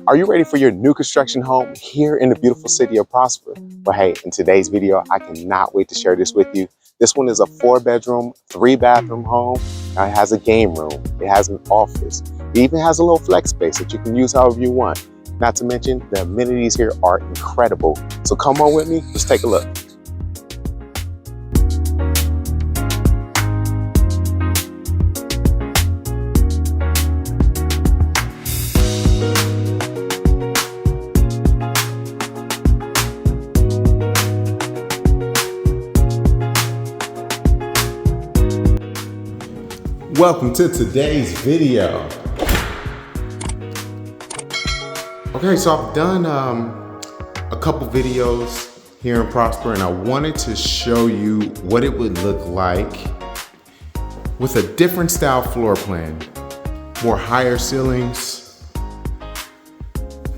Are you ready for your new construction home here in the beautiful city of Prosper? Well, hey, in today's video, I cannot wait to share this with you. This one is a 4-bedroom, 3-bathroom home. Now, it has a game room. It has an office. It even has a little flex space that you can use however you want. Not to mention, the amenities here are incredible. So come on with me, let's take a look. Welcome to today's video. Okay, so I've done a couple videos here in Prosper, and I wanted to show you what it would look like with a different style floor plan. More higher ceilings,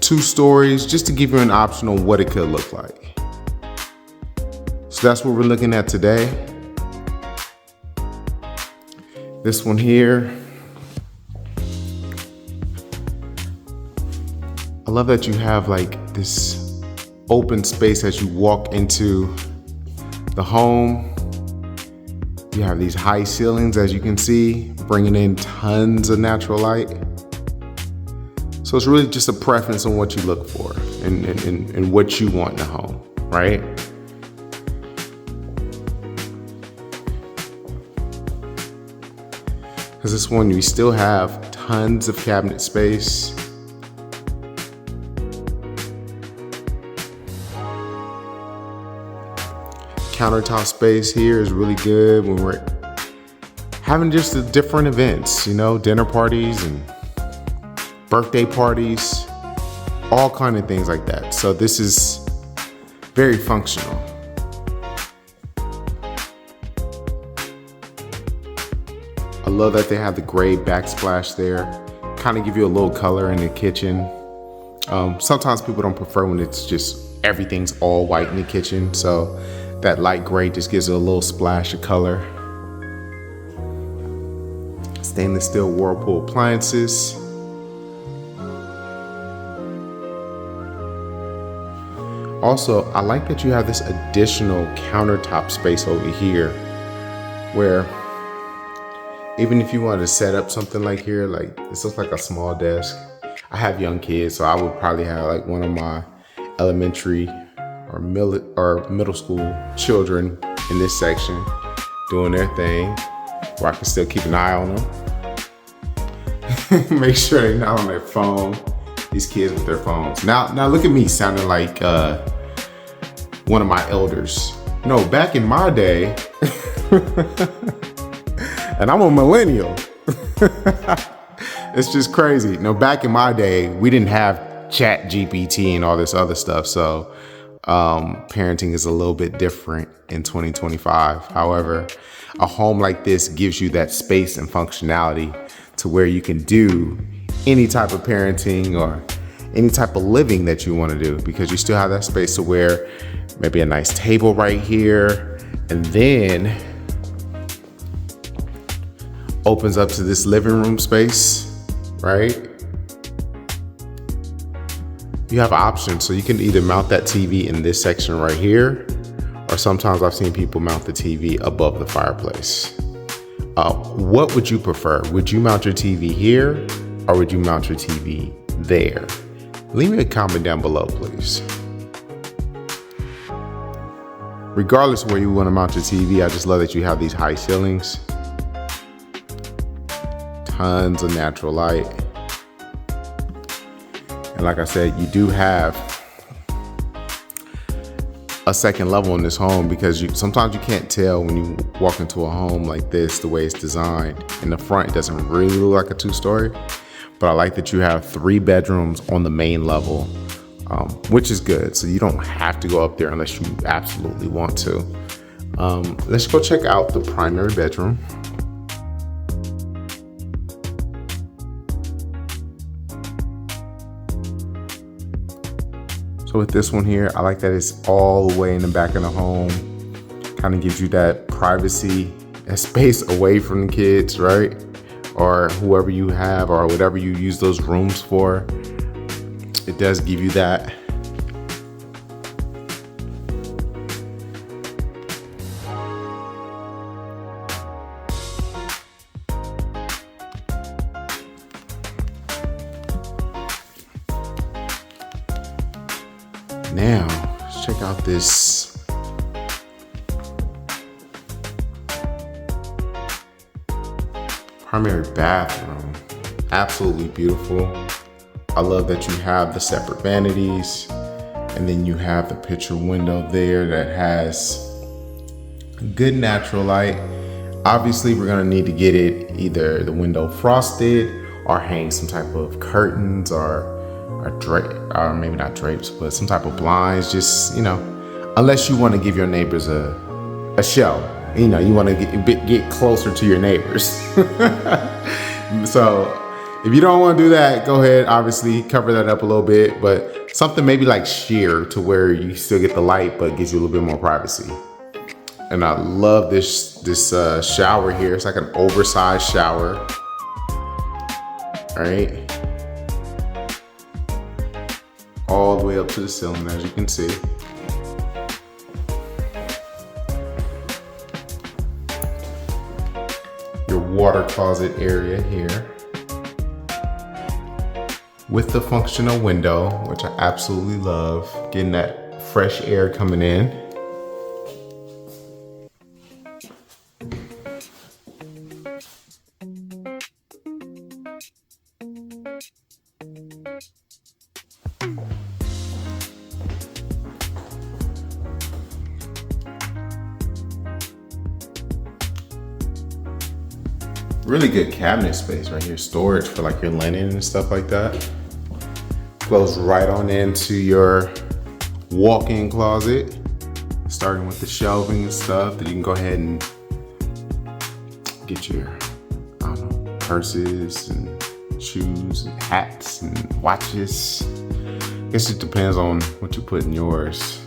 2 stories, just to give you an option on what it could look like. So that's what we're looking at today. This one here, I love that you have like this open space as you walk into the home. You have these high ceilings, as you can see, bringing in tons of natural light. So it's really just a preference on what you look for and what you want in a home, right? Because this one, we still have tons of cabinet space. Countertop space here is really good when we're having just the different events, you know, dinner parties and birthday parties, all kind of things like that. So this is very functional. I love that they have the gray backsplash there, kind of give you a little color in the kitchen. Sometimes people don't prefer when it's just everything's all white in the kitchen, so that light gray just gives it a little splash of color. Stainless steel Whirlpool appliances. Also, I like that you have this additional countertop space over here where even if you wanted to set up something like here, like this looks like a small desk. I have young kids, so I would probably have like one of my elementary or middle school children in this section doing their thing, where I can still keep an eye on them. Make sure they're not on their phone. These kids with their phones. Now look at me sounding like one of my elders. No, back in my day, and I'm a millennial. It's just crazy. No, back in my day, we didn't have Chat GPT and all this other stuff. So parenting is a little bit different in 2025. However, a home like this gives you that space and functionality to where you can do any type of parenting or any type of living that you want to do, because you still have that space to where maybe a nice table right here, and then opens up to this living room space, right? You have options, so you can either mount that TV in this section right here, or sometimes I've seen people mount the TV above the fireplace. What would you prefer? Would you mount your TV here, or would you mount your TV there? Leave me a comment down below, please. Regardless of where you want to mount your TV, I just love that you have these high ceilings. Tons of natural light. And like I said, you do have a second level in this home, because sometimes you can't tell when you walk into a home like this, the way it's designed. In the front, it doesn't really look like a 2-story, but I like that you have 3 bedrooms on the main level, which is good. So you don't have to go up there unless you absolutely want to. Let's go check out the primary bedroom. So with this one here, I like that it's all the way in the back of the home. Kind of gives you that privacy and space away from the kids, right? Or whoever you have, or whatever you use those rooms for. it does give you that. Now, let's check out this primary bathroom. Absolutely beautiful. I love that you have the separate vanities, and then you have the picture window there that has good natural light. Obviously, we're gonna need to get it either the window frosted or hang some type of curtains or maybe not drapes, but some type of blinds. Just, unless you want to give your neighbors a show. You want to get closer to your neighbors. So if you don't want to do that, go ahead. Obviously, cover that up a little bit, but something maybe like sheer to where you still get the light, but gives you a little bit more privacy. And I love this shower here. It's like an oversized shower. All right. All the way up to the ceiling, as you can see. Your water closet area here with the functional window, which I absolutely love. Getting that fresh air coming in. Really good cabinet space right here. Storage for like your linen and stuff like that. Goes right on into your walk-in closet. Starting with the shelving and stuff that you can go ahead and get your, purses and shoes and hats and watches. I guess it depends on what you put in yours.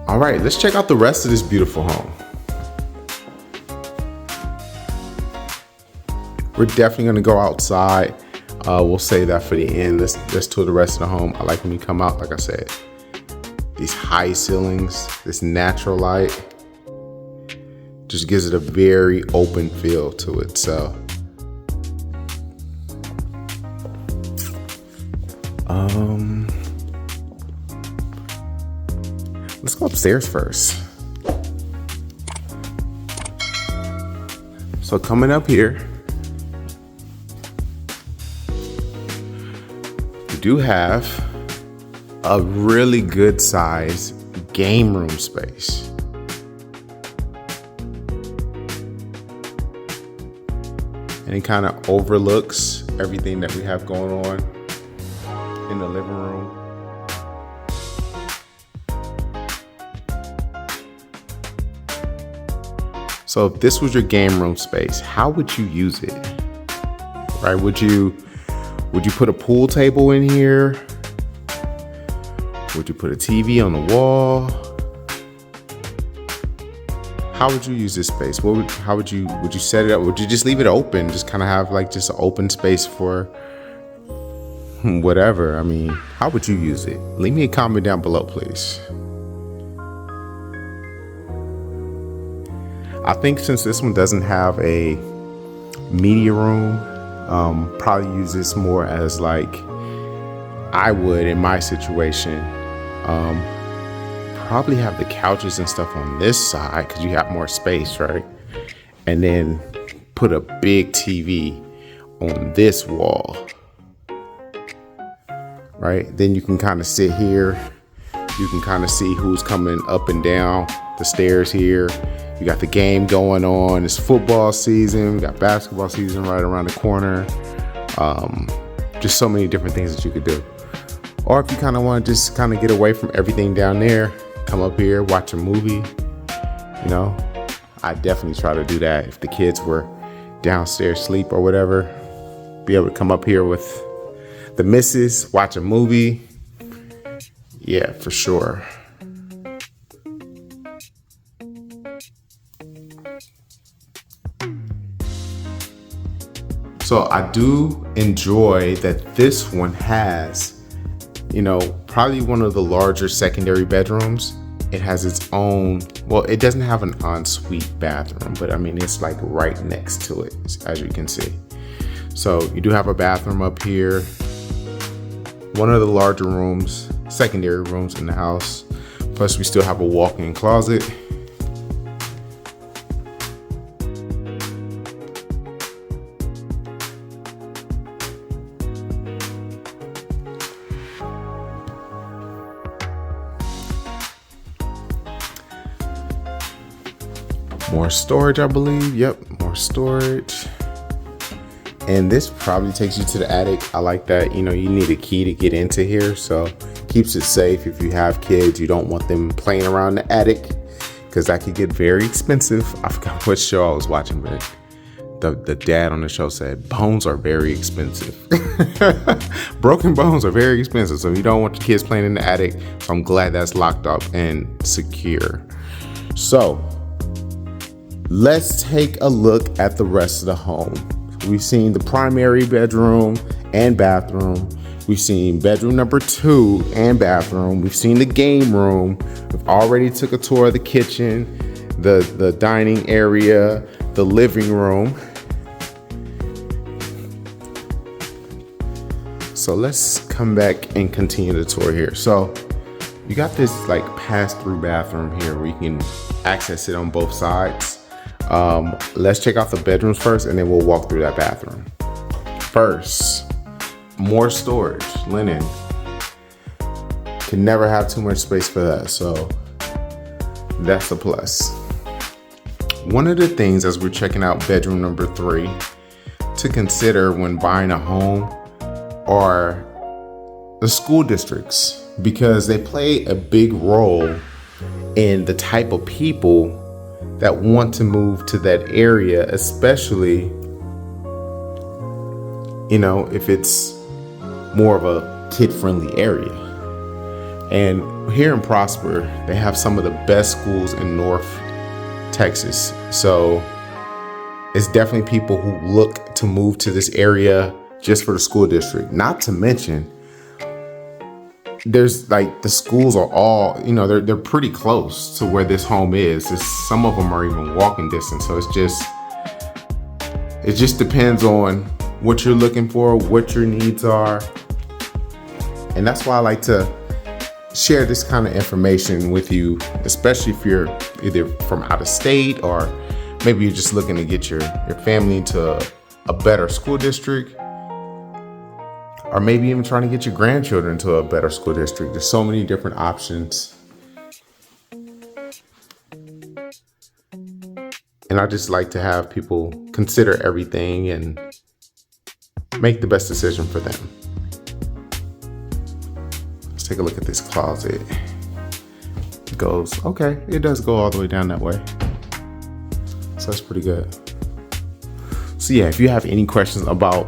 All right, let's check out the rest of this beautiful home. We're definitely gonna go outside. We'll save that for the end. Let's tour the rest of the home. I like when you come out, like I said, these high ceilings, this natural light, just gives it a very open feel to it. So, let's go upstairs first. So coming up here, we do have a really good size game room space. And it kind of overlooks everything that we have going on in the living room. So if this was your game room space, how would you use it? Right? Would you put a pool table in here? Would you put a TV on the wall? How would you use this space? How would you set it up? Would you just leave it open? Just kind of have like just an open space for whatever. I mean, how would you use it? Leave me a comment down below, please. I think since this one doesn't have a media room, probably use this more as like I would in my situation. Probably have the couches and stuff on this side because you have more space, right? And then put a big TV on this wall, right? Then you can kind of sit here. You can kind of see who's coming up and down the stairs here. You got the game going on. It's football season. We got basketball season right around the corner. Just so many different things that you could do. Or if you kind of want to just kind of get away from everything down there, come up here, watch a movie. I definitely try to do that. If the kids were downstairs asleep or whatever, be able to come up here with the missus, watch a movie. Yeah, for sure. So I do enjoy that this one has, probably one of the larger secondary bedrooms. It has its own, well, it doesn't have an ensuite bathroom, but I mean, it's like right next to it, as you can see. So you do have a bathroom up here, one of the larger rooms, secondary rooms in the house. Plus we still have a walk-in closet. More storage, I believe. Yep, more storage. And this probably takes you to the attic. I like that, you need a key to get into here. So keeps it safe. If you have kids, you don't want them playing around the attic because that could get very expensive. I forgot what show I was watching, but the dad on the show said bones are very expensive. Broken bones are very expensive. So you don't want your kids playing in the attic. So I'm glad that's locked up and secure. So let's take a look at the rest of the home. We've seen the primary bedroom and bathroom. We've seen bedroom number 2 and bathroom. We've seen the game room. We've already took a tour of the kitchen, the dining area, the living room. So let's come back and continue the tour here. So you got this like pass-through bathroom here where you can access it on both sides. Let's check out the bedrooms first and then we'll walk through that bathroom. First, more storage, linen. Can never have too much space for that, so that's a plus. One of the things as we're checking out bedroom number 3 to consider when buying a home are the school districts, because they play a big role in the type of people that want to move to that area, especially, if it's more of a kid-friendly area. And here in Prosper, they have some of the best schools in North Texas. So it's definitely people who look to move to this area just for the school district. Not to mention, there's like the schools are all, they're pretty close to where this home is. Some of them are even walking distance. So it just depends on what you're looking for, what your needs are. And that's why I like to share this kind of information with you, especially if you're either from out of state or maybe you're just looking to get your family into a better school district. Or maybe even trying to get your grandchildren to a better school district. There's so many different options. And I just like to have people consider everything and make the best decision for them. Let's take a look at this closet. It does go all the way down that way. So that's pretty good. So yeah, if you have any questions about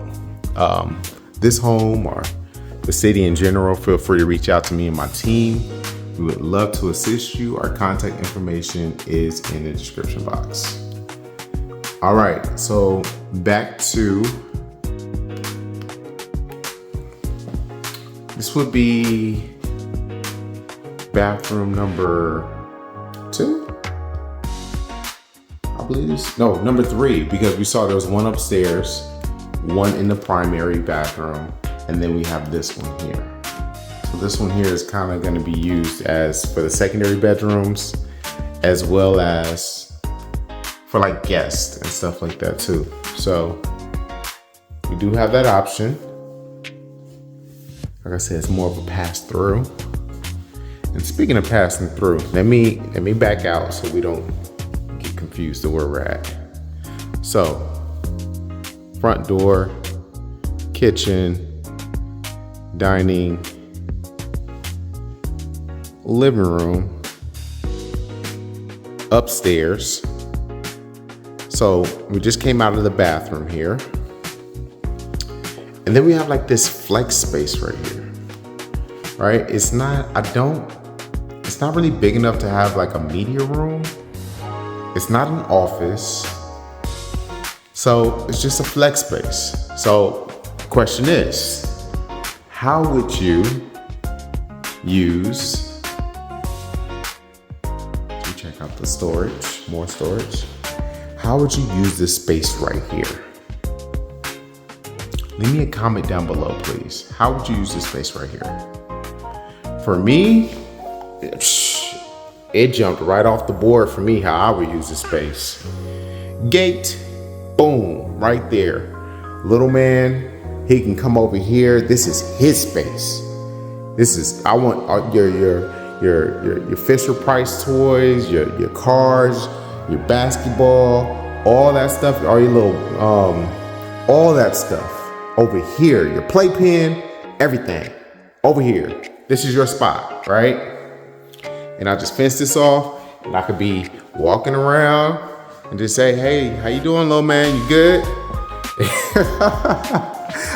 this home or the city in general, feel free to reach out to me and my team. We would love to assist you. Our contact information is in the description box. All right, so back to, this would be bathroom number 2. I believe number 3, because we saw there was one upstairs, one in the primary bathroom, and then we have this one here. So this one here is kind of going to be used as for the secondary bedrooms, as well as for like guests and stuff like that too. So we do have that option. Like I said, it's more of a pass through. And speaking of passing through, let me back out so we don't get confused to where we're at. So front door, kitchen, dining, living room, upstairs. So we just came out of the bathroom here. And then we have like this flex space right here, right? It's not really big enough to have like a media room. It's not an office. So it's just a flex space. So question is, how would you use, to check out the storage, more storage. How would you use this space right here? Leave me a comment down below, please. How would you use this space right here? For me, it jumped right off the board for me how I would use this space. Gate, boom, right there. Little man, he can come over here. This is his space. This is, I want your Fisher Price toys, your cars, your basketball, all that stuff, all your little, all that stuff over here, your playpen, everything over here. This is your spot, right? And I just fence this off, and I could be walking around and just say, hey, how you doing, little man? You good?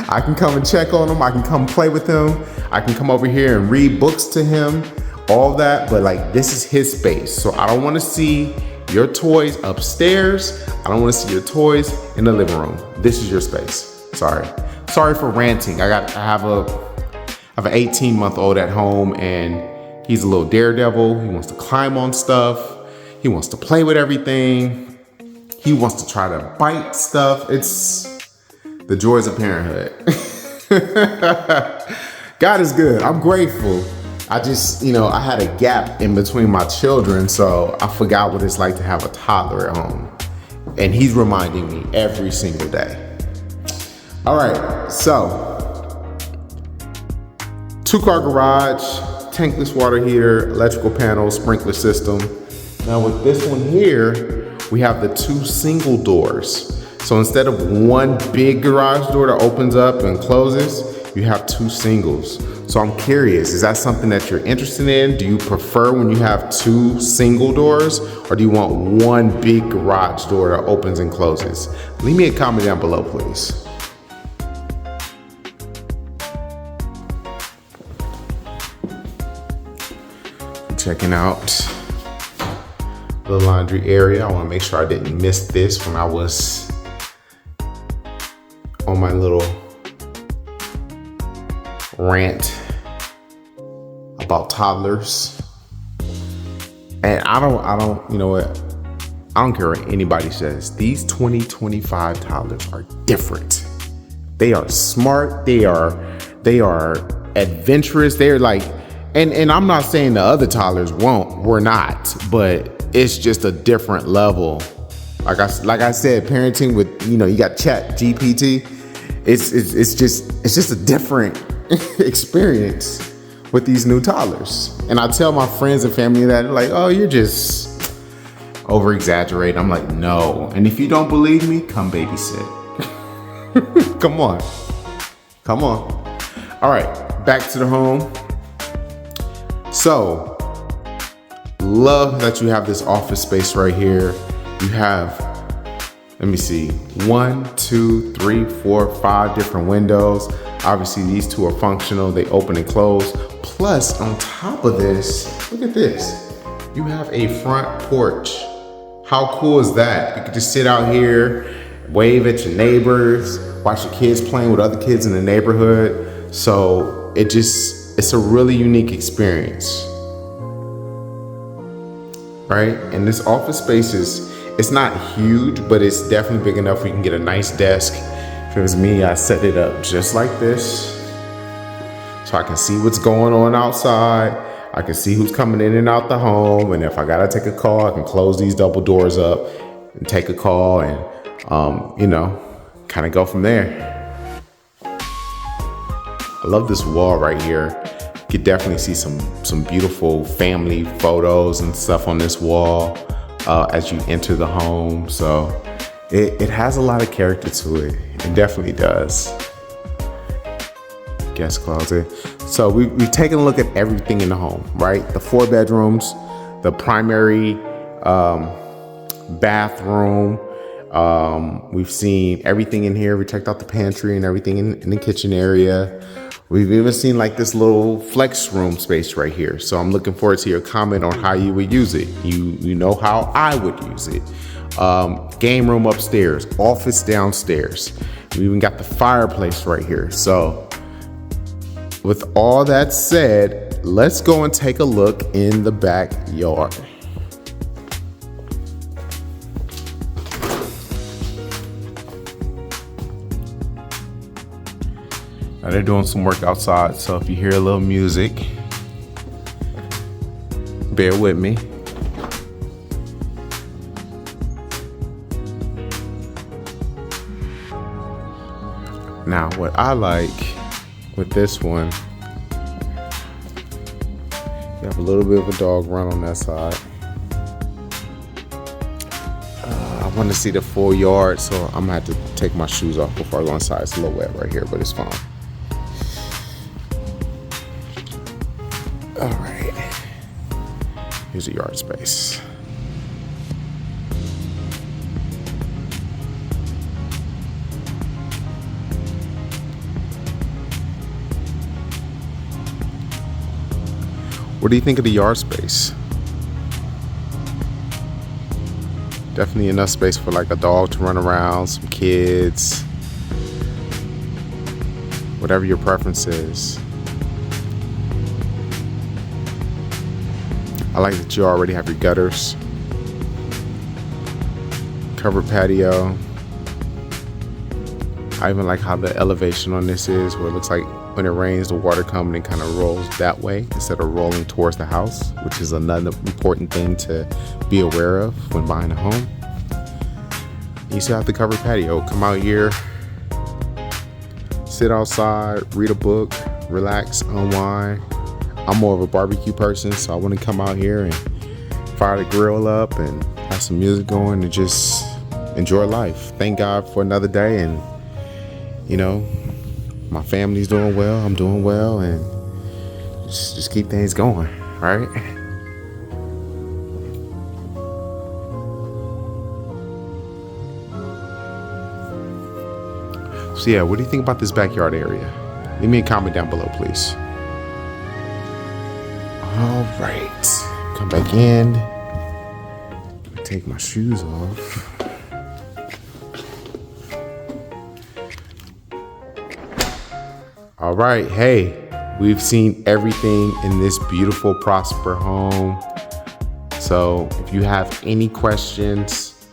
I can come and check on him. I can come play with him. I can come over here and read books to him, all that. But like, this is his space. So I don't want to see your toys upstairs. I don't want to see your toys in the living room. This is your space. Sorry for ranting. I have an 18-month-old at home, and he's a little daredevil. He wants to climb on stuff. He wants to play with everything. He wants to try to bite stuff. It's the joys of parenthood. God is good. I'm grateful. I just, I had a gap in between my children, so I forgot what it's like to have a toddler at home. And he's reminding me every single day. All right, so 2-car garage, tankless water heater, electrical panel, sprinkler system. Now with this one here, we have the 2 single doors. So instead of one big garage door that opens up and closes, you have 2 singles. So I'm curious, is that something that you're interested in? Do you prefer when you have 2 single doors, or do you want one big garage door that opens and closes? Leave me a comment down below, please. Checking out the laundry area. I want to make sure I didn't miss this when I was on my little rant about toddlers. And I don't, you know what? I don't care what anybody says. These 2025 toddlers are different. They are smart. They are adventurous. They're like, and I'm not saying the other toddlers won't. We're not, but it's just a different level. Like I said, parenting with, you got Chat GPT. It's just a different experience with these new toddlers. And I tell my friends and family that, like, oh, you're just over exaggerating. I'm like, no. And if you don't believe me, come babysit. Come on. All right, back to the home. So, love that you have this office space right here. You have, let me see, 1, 2, 3, 4, 5 different windows. Obviously, these 2 are functional. They open and close. Plus, on top of this, look at this. You have a front porch. How cool is that? You could just sit out here, wave at your neighbors, watch your kids playing with other kids in the neighborhood. So it's a really unique experience, right? And this office space it's not huge, but it's definitely big enough where you can get a nice desk. If it was me, I set it up just like this, so I can see what's going on outside. I can see who's coming in and out the home. And if I gotta take a call, I can close these double doors up and take a call and, kind of go from there. I love this wall right here. You could definitely see some beautiful family photos and stuff on this wall as you enter the home. So it has a lot of character to it. It definitely does. Guest closet. So we've taken a look at everything in the home, right? The 4 bedrooms, the primary bathroom. We've seen everything in here. We checked out the pantry and everything in the kitchen area. We've even seen like this little flex room space right here. So I'm looking forward to your comment on how you would use it. You know how I would use it. Game room upstairs, office downstairs. We even got the fireplace right here. So with all that said, let's go and take a look in the backyard. Now they're doing some work outside, so if you hear a little music, bear with me. Now, what I like with this one, you have a little bit of a dog run on that side. I want to see the full yard, so I'm gonna have to take my shoes off before I go inside. It's a little wet right here, but it's fine. All right, here's a yard space. What do you think of the yard space? Definitely enough space for like a dog to run around, some kids, whatever your preference is. I like that you already have your gutters, covered patio. I even like how the elevation on this is, where it looks like when it rains, the water comes and kind of rolls that way instead of rolling towards the house, which is another important thing to be aware of when buying a home. You still have the covered patio. Come out here, sit outside, read a book, relax, unwind. I'm more of a barbecue person, so I want to come out here and fire the grill up and have some music going and just enjoy life. Thank God for another day, and you know, my family's doing well, I'm doing well, and just keep things going, right? So yeah, what do you think about this backyard area? Leave me a comment down below, please. All right, come back in. Take my shoes off. All right, hey, we've seen everything in this beautiful Prosper home. So if you have any questions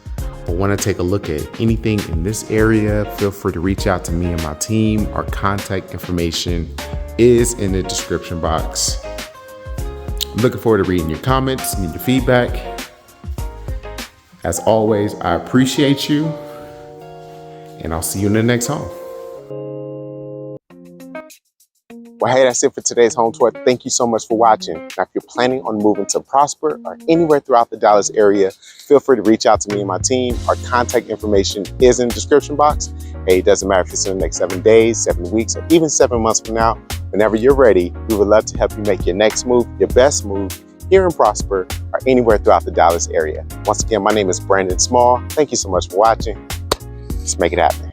or want to take a look at anything in this area, feel free to reach out to me and my team. Our contact information is in the description box. I'm looking forward to reading your comments and your feedback. As always, I appreciate you, and I'll see you in the next home. Well, hey, that's it for today's home tour. Thank you so much for watching. Now, if you're planning on moving to Prosper or anywhere throughout the Dallas area, feel free to reach out to me and my team. Our contact information is in the description box. Hey, it doesn't matter if it's in the next 7 days, 7 weeks, or even 7 months from now. Whenever you're ready, we would love to help you make your next move, your best move, here in Prosper or anywhere throughout the Dallas area. Once again, my name is Brandon Small. Thank you so much for watching. Let's make it happen.